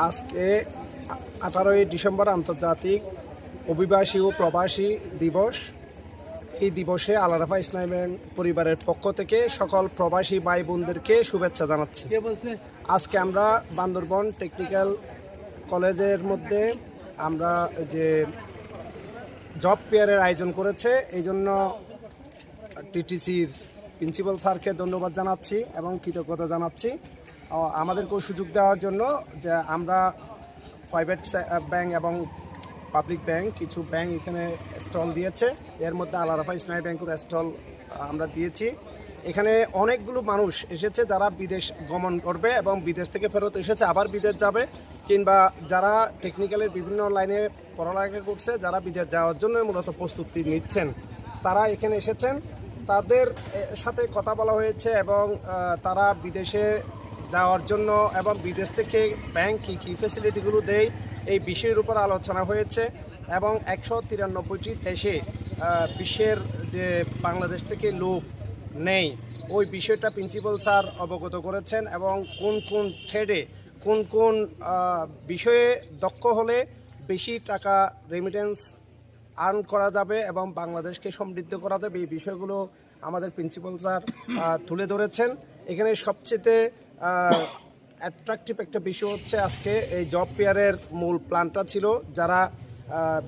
আজকে 18ই ডিসেম্বর আন্তর্জাতিক অভিবাসী ও প্রবাসী দিবস। এই দিবসে আল আরাফা ইসলামী ব্যাংক পরিবারের পক্ষ থেকে সকল প্রবাসী ভাই বোনদেরকে শুভেচ্ছা জানাচ্ছি। আজকে আমরা বান্দরবন টেকনিক্যাল কলেজের মধ্যে আমরা যে জব ফেয়ারের আয়োজন করেছে, এই জন্য টিটিসির প্রিন্সিপাল স্যারকে ধন্যবাদ জানাচ্ছি এবং কৃতজ্ঞতা জানাচ্ছি আমাদেরকেও সুযোগ দেওয়ার জন্য। যে আমরা প্রাইভেট ব্যাংক এবং পাবলিক ব্যাংক কিছু ব্যাংক এখানে স্টল দিয়েছে, এর মধ্যে আল আরাফা ইসলামী ব্যাংকের স্টল আমরা দিয়েছি। এখানে অনেকগুলো মানুষ এসেছে যারা বিদেশ গমন করবে এবং বিদেশ থেকে ফেরত এসেছে আবার বিদেশ যাবে, কিংবা যারা টেকনিক্যালের বিভিন্ন লাইনে পড়ালেখা করছে, যারা বিদেশ যাওয়ার জন্য মূলত প্রস্তুতি নিচ্ছেন, তারা এখানে এসেছেন। তাদের সাথে কথা বলা হয়েছে এবং তারা বিদেশে যাওয়ার জন্য এবং বিদেশ থেকে ব্যাংক কী কী ফ্যাসিলিটিগুলো দেয় এই বিষয়ের উপর আলোচনা হয়েছে। এবং 193টি দেশে বিশ্বের যে বাংলাদেশ থেকে লোক নেই ওই বিষয়টা প্রিন্সিপাল স্যার অবগত করেছেন এবং কোন কোন ট্রেডে কোন কোন বিষয়ে দক্ষ হলে বেশি টাকা রেমিটেন্স আর্ন করা যাবে এবং বাংলাদেশকে সমৃদ্ধ করা যাবে, এই বিষয়গুলো আমাদের প্রিন্সিপাল স্যার তুলে ধরেছেন। এখানে সবচেয়ে অ্যাট্রাকটিভ একটা বিষয় হচ্ছে আজকে এই জব ফেয়ারের মূল প্ল্যানটা ছিল যারা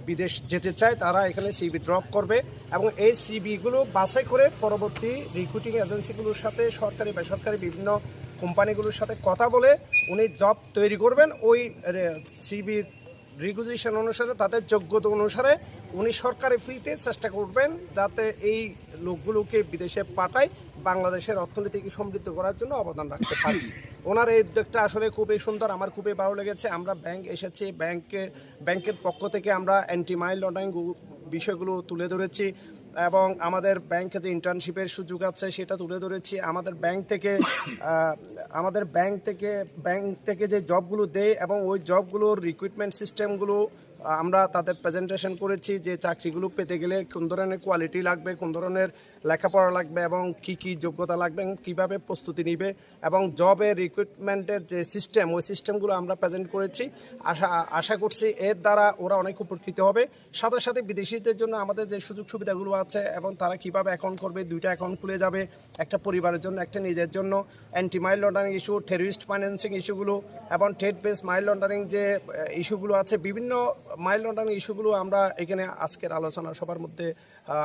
বিদেশ যেতে চায় তারা এখানে সিবি ড্রপ করবে এবং এই সিবিগুলো বাছাই করে পরবর্তী রিক্রুটিং এজেন্সিগুলোর সাথে সরকারি বেসরকারি বিভিন্ন কোম্পানিগুলোর সাথে কথা বলে উনি জব তৈরি করবেন। ওই সিবির রিকুইজিশন অনুসারে তাদের যোগ্যতা অনুসারে উনি সরকারি ফ্রিতে চেষ্টা করবেন যাতে এই লোকগুলোকে বিদেশে পাঠায় বাংলাদেশের অর্থনীতিকে সমৃদ্ধ করার জন্য অবদান রাখতে পারি। ওনার এই উদ্যোগটা আসলে খুবই সুন্দর, আমার খুবই ভালো লেগেছে। আমরা ব্যাংক এসেছি, ব্যাংকের পক্ষ থেকে আমরা অ্যান্টি মানি লন্ডারিং বিষয়গুলো তুলে ধরেছি এবং আমাদের ব্যাংকে যে ইন্টার্নশিপের সুযোগ আছে সেটা তুলে ধরেছি। আমাদের ব্যাংক থেকে যে জবগুলো দেয় এবং ওই জবগুলোর রিক্রুটমেন্ট সিস্টেমগুলো আমরা তাদের প্রেজেন্টেশন করেছি, যে চাকরিগুলো পেতে গেলে কোন ধরনের কোয়ালিটি লাগবে, কোন ধরনের লেখাপড়া লাগবে এবং কি কি যোগ্যতা লাগবে, কীভাবে প্রস্তুতি নিবে এবং জবের রিক্রুটমেন্টের যে সিস্টেম ওই সিস্টেমগুলো আমরা প্রেজেন্ট করেছি। আশা করছি এর দ্বারা ওরা অনেক উপকৃত হবে। সাথে সাথে বিদেশিদের জন্য আমাদের যে সুযোগ সুবিধাগুলো আছে এবং তারা কীভাবে অ্যাকাউন্ট করবে, 2টা অ্যাকাউন্ট খুলে যাবে, একটা পরিবারের জন্য একটা নিজের জন্য, anti money laundering issue, terrorist financing ইস্যুগুলো এবং ট্রেড বেসড মানি লন্ডারিং যে ইস্যুগুলো আছে, বিভিন্ন মানি লন্ডারিং ইস্যুগুলো আমরা এখানে আজকের আলোচনা সবার মধ্যে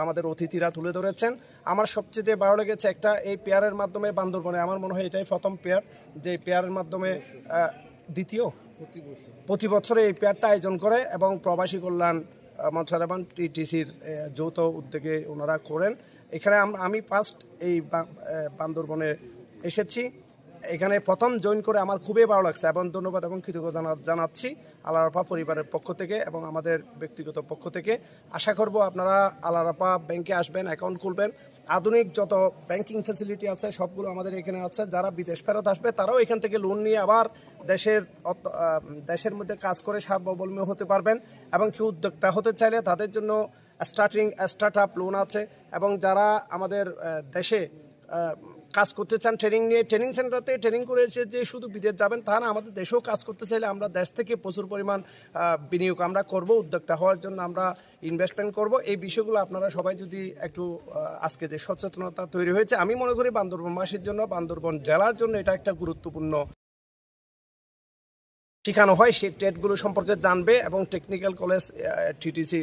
আমাদের অতিথিরা তুলে ধরেছেন। আমার সবচেয়ে ভালো লেগেছে একটা এই পেয়ারের মাধ্যমে বান্দরবনে আমার মনে হয় এটাই প্রথম পেয়ার, যে পেয়ারের মাধ্যমে প্রতি বছরে এই পেয়ারটা আয়োজন করে এবং প্রবাসী কল্যাণ মন্ত্রণালয় এবং টিটিসির যৌথ উদ্যোগে ওনারা করেন। এখানে আমি ফার্স্ট এই বান্দরবনে এসেছি, এখানে প্রথম জয়েন করে আমার খুবই ভালো লাগছে এবং ধন্যবাদ এবং কৃতজ্ঞতা জানাচ্ছি আল আরাফা পরিবারের পক্ষ থেকে এবং আমাদের ব্যক্তিগত পক্ষ থেকে। আশা করব আপনারা আল আরাফা ব্যাংকে আসবেন, অ্যাকাউন্ট খুলবেন। আধুনিক যত ব্যাংকিং ফ্যাসিলিটি আছে সবগুলো আমাদের এখানে আছে। যারা বিদেশ ফেরত আসবে তারাও এখান থেকে লোন নিয়ে আবার দেশের মধ্যে কাজ করে স্বাবলম্বী হতে পারবেন এবং কেউ উদ্যোক্তা হতে চাইলে তাদের জন্য স্টার্ট আপ লোন আছে। এবং যারা আমাদের দেশে কাজ করতে চান ট্রেনিং সেন্টারতে ট্রেনিং করে এসে যে শুধু বিদেশ যাবেন তা না, আমাদের দেশেও কাজ করতে চাইলে আমরা দেশ থেকে প্রচুর পরিমাণ বিনিয়োগ আমরা করব, উদ্যোক্তা হওয়ার জন্য আমরা ইনভেস্টমেন্ট করব। এই বিষয়গুলো আপনারা সবাই যদি একটু আজকে যে সচেতনতা তৈরি হয়েছে, আমি মনে করি বান্দরবনবাসীর জন্য, বান্দরবন জেলার জন্য এটা একটা গুরুত্বপূর্ণ শেখানো হয়, সেই ট্রেডগুলো সম্পর্কে জানবে এবং টেকনিক্যাল কলেজ টিটিসি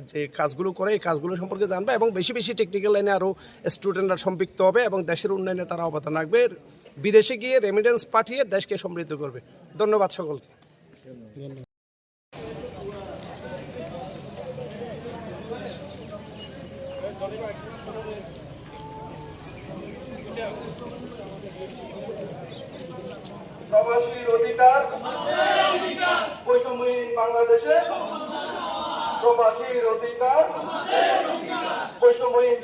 যে কাজগুলো করে এই কাজগুলো সম্পর্কে জানবে এবং বেশি বেশি টেকনিক্যাল লাইনে আরও স্টুডেন্টরা সম্পৃক্ত হবে এবং দেশের উন্নয়নে তারা অবদান রাখবে, বিদেশে গিয়ে রেমিটেন্স পাঠিয়ে দেশকে সমৃদ্ধ করবে। ধন্যবাদ সকলকে। প্রবাসীর অধিকার বৈষম্যহীন বাংলাদেশে, প্রবাসীর অধিকার বৈষম্যহীন